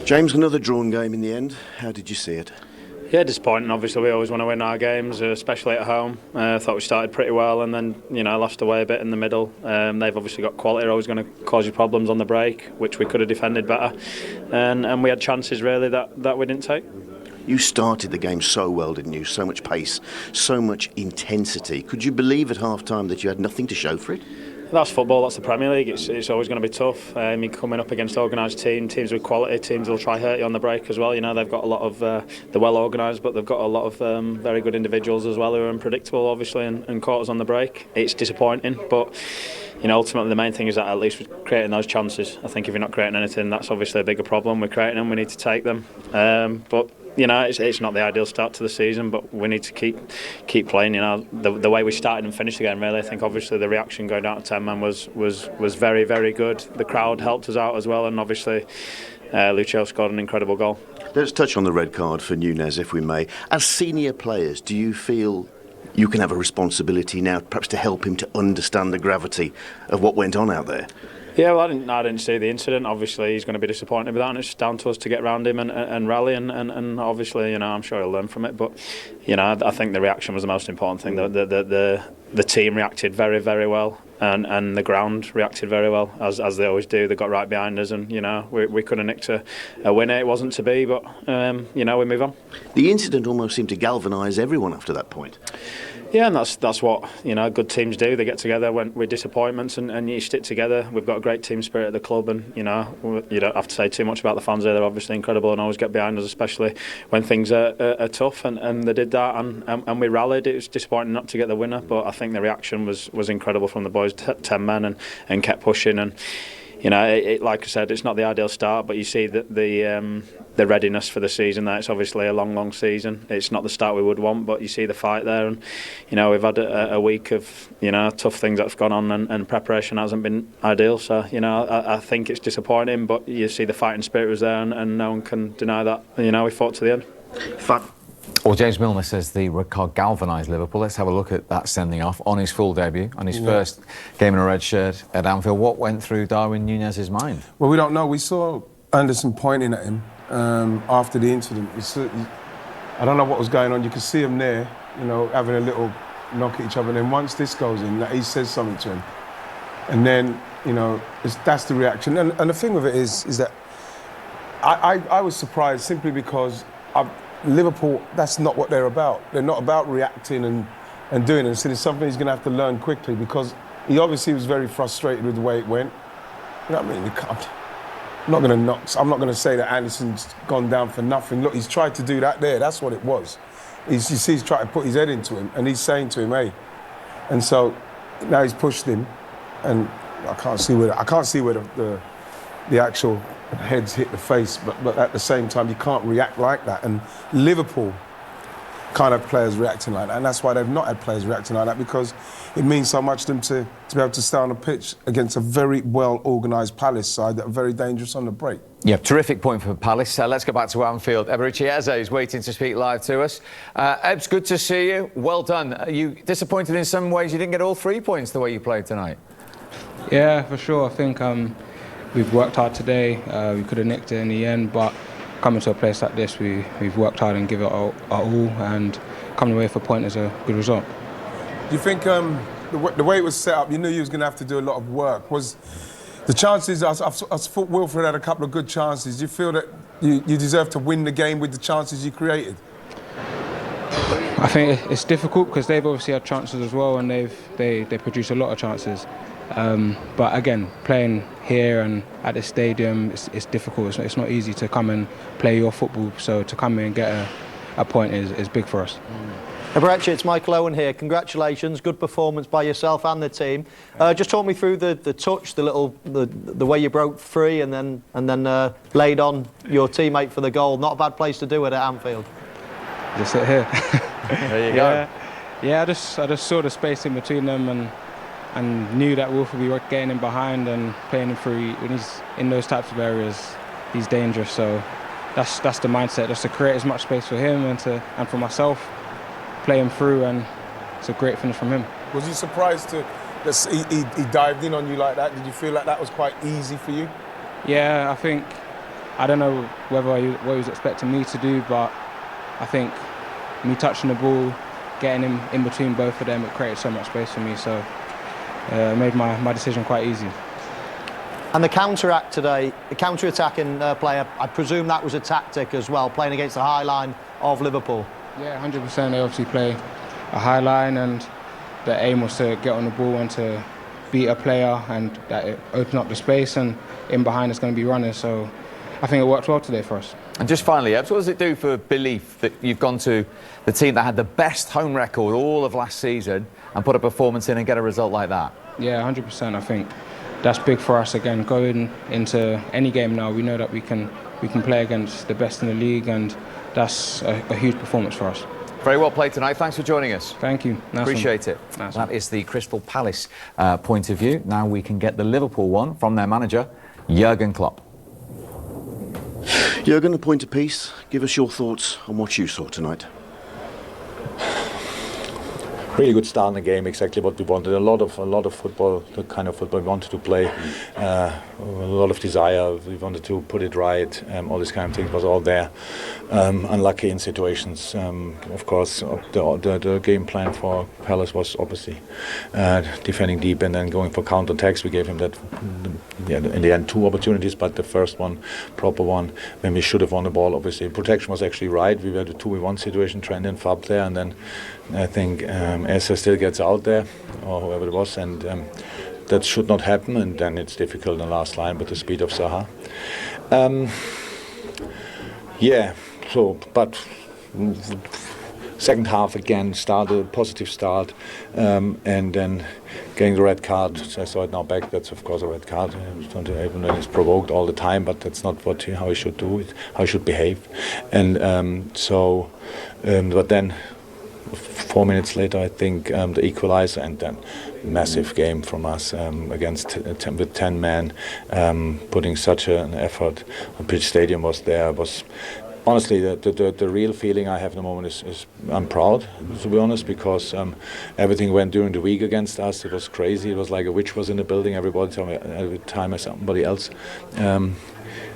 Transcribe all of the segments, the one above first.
James, another drawn game in the end. How did you see it? Yeah, disappointing. Obviously, we always want to win our games, especially at home. I thought we started pretty well, and then lost away a bit in the middle. They've obviously got quality, always going to cause you problems on the break, which we could have defended better. And we had chances really that we didn't take. You started the game so well, didn't you? So much pace, so much intensity. Could you believe at half-time that you had nothing to show for it? That's football, that's the Premier League. It's always going to be tough. You're coming up against organised teams with quality, teams will try hurt you on the break as well. They've got a lot of, they're well organised, but they've got a lot of very good individuals as well who are unpredictable, obviously, and caught us on the break. It's disappointing, but ultimately the main thing is that at least we're creating those chances. I think if you're not creating anything, that's obviously a bigger problem. We're creating them, we need to take them. But it's not the ideal start to the season, but we need to keep playing. The way we started and finished the game, really, I think obviously the reaction going down to 10 man was very, very good. The crowd helped us out as well, and obviously Lucio scored an incredible goal. Let's touch on the red card for Nunez, if we may. As senior players, do you feel you can have a responsibility now, perhaps to help him to understand the gravity of what went on out there? Yeah, well, I didn't see the incident. Obviously, he's going to be disappointed with that, and it's down to us to get around him and rally. And obviously, I'm sure he'll learn from it. But I think the reaction was the most important thing. The team reacted very, very well, and the ground reacted very well, as they always do. They got right behind us, and we could have nicked a winner. It wasn't to be, but we move on. The incident almost seemed to galvanise everyone after that point. Yeah, and that's what good teams do. They get together with disappointments and you stick together. We've got a great team spirit at the club, and you don't have to say too much about the fans there. They're obviously incredible and always get behind us, especially when things are tough. And they did that, and we rallied. It was disappointing not to get the winner, but I think the reaction was incredible from the boys, 10 men, and kept pushing. And like I said, it's not the ideal start, but you see that the readiness for the season there. It's obviously a long season. It's not the start we would want, but you see the fight there, and we've had a week of tough things that's gone on, and preparation hasn't been ideal. So I think it's disappointing, but you see the fighting spirit was there, and no one can deny that. We fought to the end. Well, James Milner says the red card galvanised Liverpool. Let's have a look at that sending off on his full debut, on his first game in a red shirt at Anfield. What went through Darwin Nunez's mind? Well, we don't know. We saw Anderson pointing at him after the incident. I don't know what was going on. You could see him there, having a little knock at each other. And then once this goes in, he says something to him. And then, that's the reaction. And the thing with it is that I was surprised simply because Liverpool, that's not what they're about. They're not about reacting and doing it. So it's something he's going to have to learn quickly, because he obviously was very frustrated with the way it went. You know what I mean? I'm not going to say that Anderson's gone down for nothing. Look, he's tried to do that there. That's what it was. You see, he's trying to put his head into him, and he's saying to him, hey. And so now he's pushed him, and I can't see where the actual heads hit the face, but at the same time, you can't react like that. And Liverpool can't have players reacting like that, and that's why they've not had players reacting like that, because it means so much to them to be able to stay on the pitch against a very well-organised Palace side that are very dangerous on the break. Yeah, terrific point for Palace. Let's go back to Anfield. Eberechi Eze is waiting to speak live to us. Ebs, good to see you. Well done. Are you disappointed in some ways you didn't get all 3 points the way you played tonight? Yeah, for sure. I think we've worked hard today. We could have nicked it in the end, but coming to a place like this, we've worked hard and give it our all, and coming away with a point is a good result. Do you think the way it was set up, you knew you was going to have to do a lot of work? Was the chances? I thought Wilfred had a couple of good chances. Do you feel that you deserve to win the game with the chances you created? I think it's difficult because they've obviously had chances as well, and they produce a lot of chances. But again, playing here and at the stadium, it's difficult. It's not easy to come and play your football. So to come in and get a point is big for us. Eberechi, it's Michael Owen here. Congratulations, good performance by yourself and the team. Just talk me through the touch, the way you broke free and then laid on your teammate for the goal. Not a bad place to do it at Anfield. Just sit here. There you go. Yeah, I just saw the space in between them and knew that Wolf would be getting him behind and playing him through. When he's in those types of areas, he's dangerous. So that's the mindset, just to create as much space for him and for myself, play him through, and it's a great finish from him. Was you surprised that he dived in on you like that? Did you feel like that was quite easy for you? Yeah, I think I don't know what he was expecting me to do, but I think me touching the ball, getting him in between both of them, it created so much space for me. So it made my decision quite easy. And the counter-act today, the counter-attacking player, I presume that was a tactic as well, playing against the high line of Liverpool. Yeah, 100%. They obviously play a high line, and the aim was to get on the ball and to beat a player, and that it open up the space, and in behind is going to be runners. So I think it worked well today for us. And just finally, Ebbs, what does it do for belief that you've gone to the team that had the best home record all of last season and put a performance in and get a result like that? Yeah, 100%. I think that's big for us. Again, going into any game now, we know that we can play against the best in the league, and that's a huge performance for us. Very well played tonight. Thanks for joining us. Thank you. Nice Appreciate it. Nice that is the Crystal Palace point of view. Now we can get the Liverpool one from their manager, Jurgen Klopp. Jurgen, a point apiece. Give us your thoughts on what you saw tonight. Really good start in the game, exactly what we wanted. A lot of football, the kind of football we wanted to play. A lot of desire. We wanted to put it right. All these kind of things was all there. Unlucky in situations. Of course, the game plan for Palace was obviously defending deep and then going for counter attacks. We gave him that. In the end, 2 opportunities, but the first one, proper one, when we should have won the ball. Obviously, protection was actually right. We were the 2v1 situation, Trent and Fab there, and then I think Essa still gets out there, or whoever it was, and that should not happen, and then it's difficult in the last line with the speed of Zaha. But second half again, started a positive start, and then getting the red card. I saw it now back. That's of course a red card. Even though it's provoked all the time, but that's not how he should do it. How he should behave, and but then 4 minutes later, I think the equalizer, and then massive game from us against with 10 men, putting such an effort. Pitch Stadium was there. Was honestly the real feeling I have in the moment is I'm proud, to be honest, because everything went during the week against us. It was crazy. It was like a witch was in the building. Every time somebody else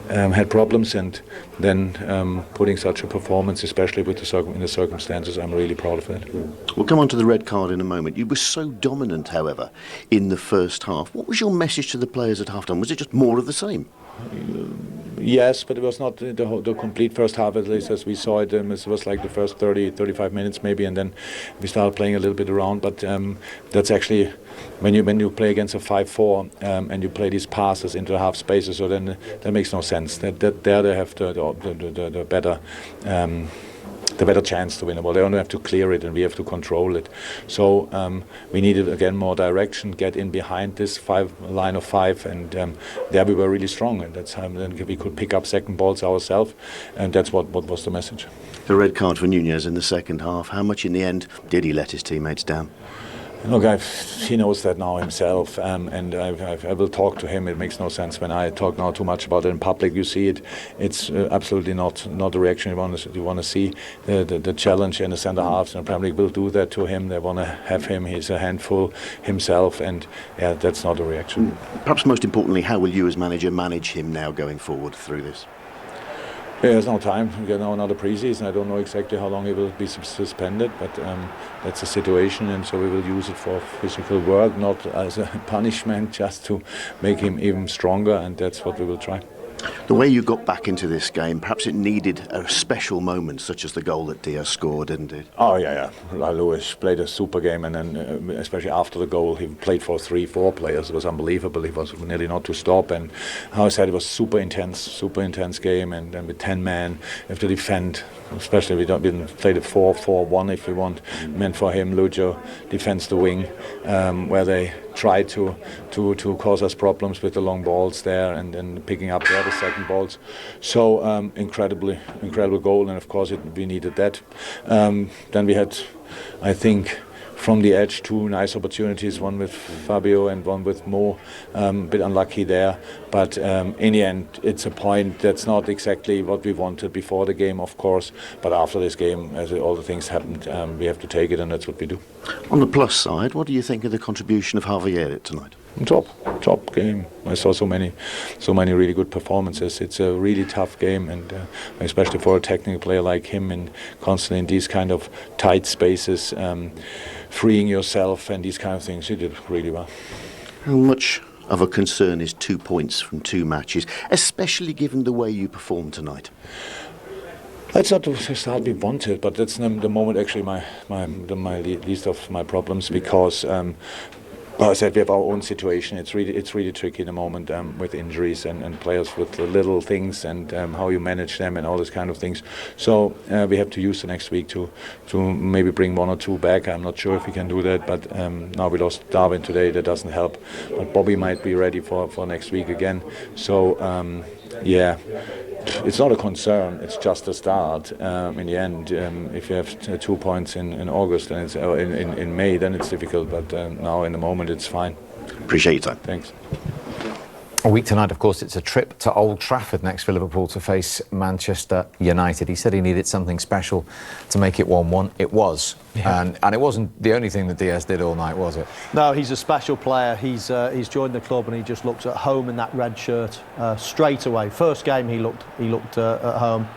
had problems, and then putting such a performance, especially with in the circumstances, I'm really proud of it. We'll come on to the red card in a moment. You were so dominant, however, in the first half. What was your message to the players at half-time? Was it just more of the same? Yes, but it was not the complete first half, at least as we saw it. It was like the first 35 minutes maybe, and then we started playing a little bit around. But that's actually when you play against a 5-4 and you play these passes into the half spaces, so then that makes no sense. There they have the better. The better chance to win the ball. They only have to clear it, and we have to control it. So we needed again more direction, get in behind this line of 5, and there we were really strong. And that's how then we could pick up second balls ourselves, and that's what was the message. The red card for Nunez in the second half. How much in the end did he let his teammates down? Look, he knows that now himself, and I will talk to him. It makes no sense when I talk now too much about it in public. You see it; it's absolutely not the reaction you want to see. The challenge in the centre halves, and Premier League will do that to him. They want to have him. He's a handful himself, and yeah, that's not a reaction. Perhaps most importantly, how will you as manager manage him now going forward through this? Yeah, there's no time. We get now another pre-season. I don't know exactly how long he will be suspended, but that's the situation, and so we will use it for physical work, not as a punishment, just to make him even stronger, and that's what we will try. The way you got back into this game, perhaps it needed a special moment, such as the goal that Diaz scored, didn't it? Oh, yeah. Lewis played a super game, and then especially after the goal, he played for 3-4 players. It was unbelievable. He was nearly not to stop, and how I said, it was super intense game, and then with 10 men, you have to defend. Especially we didn't play the 4-4-1 if we want. Meant for him, Lujo defends the wing, where they try to cause us problems with the long balls there, and then picking up the other second balls. So incredible goal, and of course we needed that. Then we had, I think, from the edge, 2 nice opportunities, one with Fabio and one with Mo. A bit unlucky there, but in the end it's a point that's not exactly what we wanted before the game, of course, but after this game, as all the things happened, we have to take it, and that's what we do. On the plus side, what do you think of the contribution of Javier tonight? Top game. I saw so many really good performances. It's a really tough game, and especially for a technical player like him, and constantly in these kind of tight spaces, freeing yourself and these kind of things. He did really well. How much of a concern is 2 points from 2 matches, especially given the way you performed tonight? It's not the start we wanted, but that's the moment actually my least of my problems, because well, I said we have our own situation. It's really tricky in the moment with injuries and players with little things, and how you manage them and all these kind of things. So we have to use the next week to maybe bring 1 or 2 back. I'm not sure if we can do that, but now we lost Darwin today. That doesn't help. But Bobby might be ready for next week again. So yeah. It's not a concern. It's just a start. In the end, if you have 2 points in August and it's in May, then it's difficult. But now, in the moment, it's fine. Appreciate your time. Thanks. A week tonight, of course, it's a trip to Old Trafford next for Liverpool to face Manchester United. He said he needed something special to make it 1-1. It was. Yeah. And it wasn't the only thing that Diaz did all night, was it? No, he's a special player. He's joined the club, and he just looks at home in that red shirt straight away. First game he looked at home.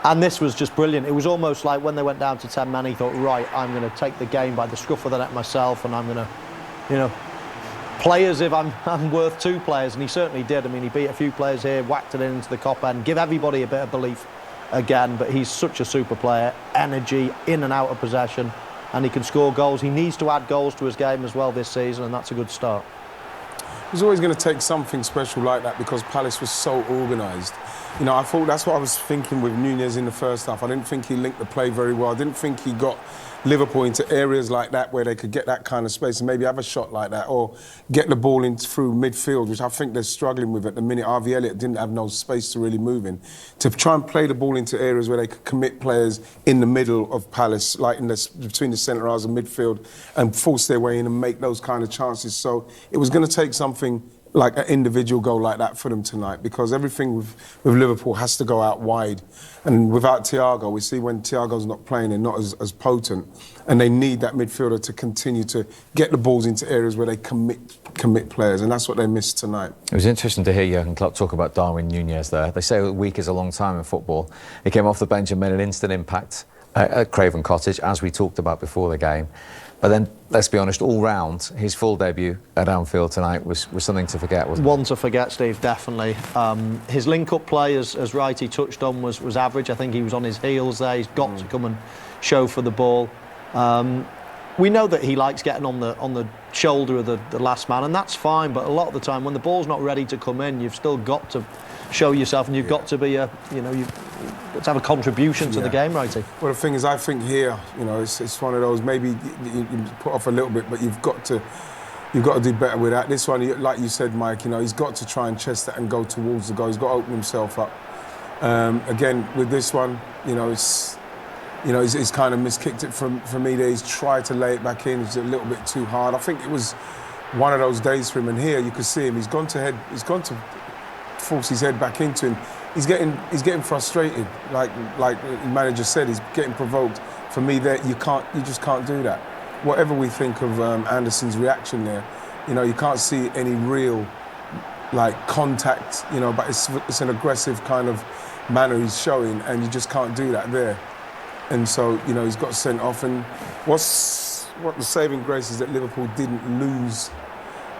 And this was just brilliant. It was almost like when they went down to 10 men, he thought, right, I'm going to take the game by the scruff of the neck myself, and I'm going to, play as if I'm worth 2 players, and he certainly did. I mean, he beat a few players here, whacked it into the cop end, give everybody a bit of belief again, but he's such a super player, energy, in and out of possession, and he can score goals. He needs to add goals to his game as well this season, and that's a good start. It was always going to take something special like that, because Palace was so organised. I thought that's what I was thinking with Nunez in the first half. I didn't think he linked the play very well. I didn't think he got Liverpool into areas like that where they could get that kind of space and maybe have a shot like that, or get the ball in through midfield, which I think they're struggling with at the minute. Harvey Elliott didn't have no space to really move in. To try and play the ball into areas where they could commit players in the middle of Palace, like between the centre halves and midfield, and force their way in and make those kind of chances. So it was going to take something like an individual goal like that for them tonight, because everything with Liverpool has to go out wide. And without Thiago, we see when Thiago's not playing, they're not as potent. And they need that midfielder to continue to get the balls into areas where they commit players. And that's what they missed tonight. It was interesting to hear Jurgen Klopp talk about Darwin Nunez there. They say a week is a long time in football. He came off the bench and made an instant impact at Craven Cottage, as we talked about before the game. But then, let's be honest, all round, his full debut at Anfield tonight was something to forget, wasn't it? One to forget, Steve, definitely. His link-up play, as Wrighty touched on, was average. I think he was on his heels there. He's got to come and show for the ball. We know that he likes getting on the shoulder of the last man, and that's fine. But a lot of the time, when the ball's not ready to come in, you've still got to show yourself, and you've got to be you've got to have a contribution to the game, Wrighty. Well, the thing is, I think here, it's one of those, maybe you put off a little bit, but you've got to do better with that. This one, like you said, Mike, he's got to try and chest that and go towards the goal. He's got to open himself up. Again, with this one, he's kind of miskicked it for me there. He's tried to lay it back in. It's a little bit too hard. I think it was one of those days for him. And here you could see him. He's gone to force his head back into him. He's getting frustrated. Like the manager said, he's getting provoked. For me, there you just can't do that. Whatever we think of Anderson's reaction there, you can't see any real contact. But it's an aggressive kind of manner he's showing, and you just can't do that there. And so, he's got sent off. And what the saving grace is that Liverpool didn't lose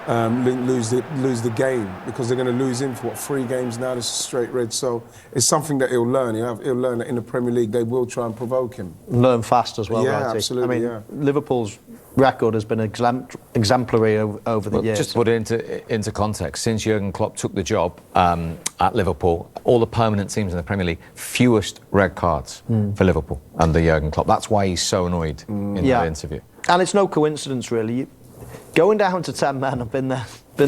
the game, because they're going to lose him for 3 games now. This is straight red. So it's something that he'll learn. He'll learn that in the Premier League they will try and provoke him. Learn fast as well, yeah, Wrighty. absolutely. Liverpool's record has been exemplary over the years. Just to put it into context, since Jurgen Klopp took the job at Liverpool, all the permanent teams in the Premier League, fewest red cards for Liverpool under Jurgen Klopp. That's why he's so annoyed in that interview. And it's no coincidence, really. Going down to 10 men, I've been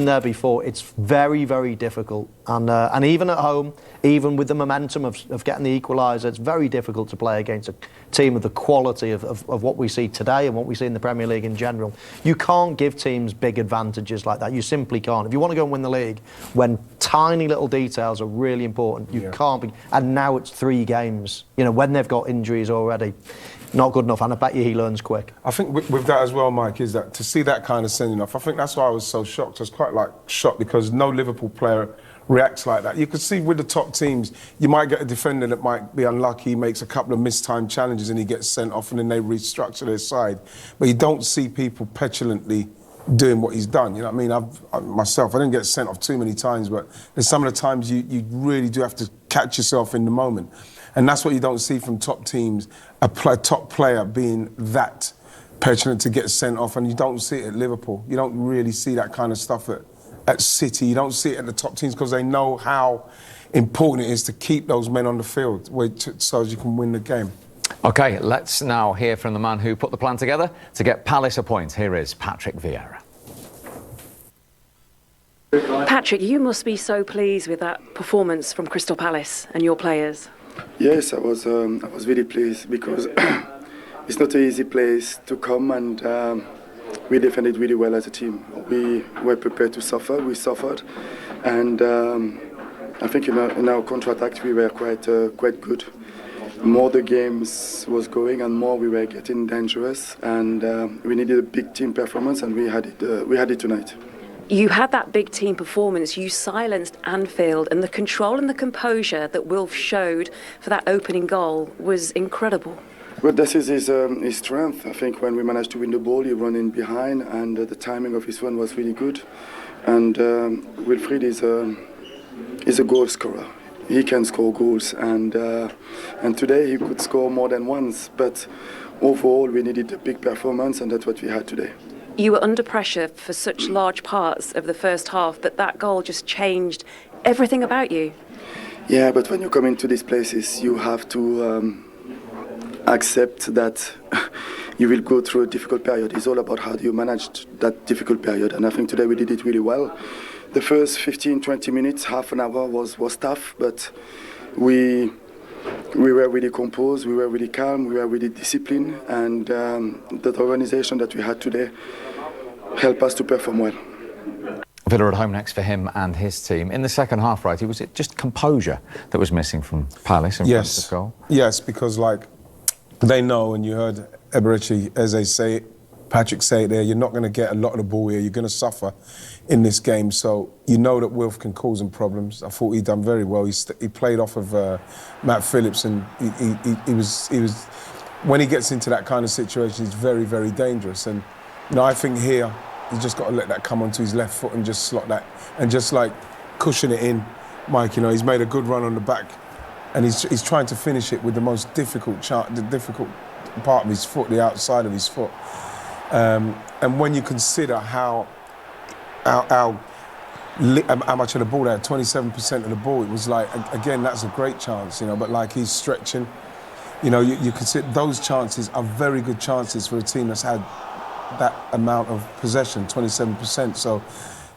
there before. It's very, very difficult, and even at home, even with the momentum of getting the equaliser, it's very difficult to play against a team of the quality of what we see today and what we see in the Premier League in general. You can't give teams big advantages like that. You simply can't. If you want to go and win the league, when tiny little details are really important, you can't be. And now it's 3 games. When they've got injuries already. not good enough, and I bet you he learns quick. I think with that as well, Mike, is that to see that kind of sending off, I think that's why I was so shocked. I was quite shocked because no Liverpool player reacts like that. You could see with the top teams, you might get a defender that might be unlucky, he makes a couple of mistimed challenges and he gets sent off and then they restructure their side. But you don't see people petulantly doing what he's done. You know what I mean? I didn't get sent off too many times, but there's some of the times you really do have to catch yourself in the moment. And that's what you don't see from top teams, a top player being that petulant to get sent off, and you don't see it at Liverpool. You don't really see that kind of stuff at City. You don't see it at the top teams because they know how important it is to keep those men on the field so as you can win the game. OK, let's now hear from the man who put the plan together to get Palace a point. Here is Patrick Vieira. Patrick, you must be so pleased with that performance from Crystal Palace and your players. Yes, I was really pleased because it's not an easy place to come, and we defended really well as a team. We were prepared to suffer. We suffered, and I think in our counter-attack we were quite good. More the games was going, and more we were getting dangerous, and we needed a big team performance, and we had it tonight. You had that big team performance, you silenced Anfield, and the control and the composure that Wilf showed for that opening goal was incredible. Well, this is his strength. I think when we managed to win the ball, he ran in behind, and the timing of his run was really good. And Wilfried is a goal scorer. He can score goals, and today he could score more than once. But overall, we needed a big performance, and that's what we had today. You were under pressure for such large parts of the first half, but that goal just changed everything about you. Yeah, but when you come into these places, you have to accept that you will go through a difficult period. It's all about how do you manage that difficult period, and I think today we did it really well. The first 15-20 minutes, half an hour was tough, but we were really composed, we were really calm, we were really disciplined, and the organisation that we had today helped us to perform well. Villa at home next for him and his team. In the second half, right, was it just composure that was missing from Palace in front of the goal? Yes, because they know, and you heard Eberechi, Eze say it, Patrick say it there, you're not going to get a lot of the ball here, you're going to suffer in this game, so you know that Wilf can cause him problems. I thought he'd done very well. He played off of Matt Phillips, and he was when he gets into that kind of situation, he's very, very dangerous. And you know, I think here he's just got to let that come onto his left foot and just slot that and just cushion it in. Mike, you know, he's made a good run on the back, and he's trying to finish it with the most difficult part of his foot, the outside of his foot. And when you consider how much of the ball they had, 27% of the ball, it was again, that's a great chance, you know, but he's stretching. You know, you consider those chances are very good chances for a team that's had that amount of possession, 27%. So,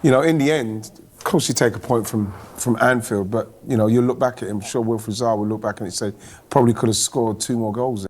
you know, in the end, of course you take a point from Anfield, but, you know, you look back at him, I'm sure Wilfried Zaha will look back and say, probably could have scored 2 more goals there.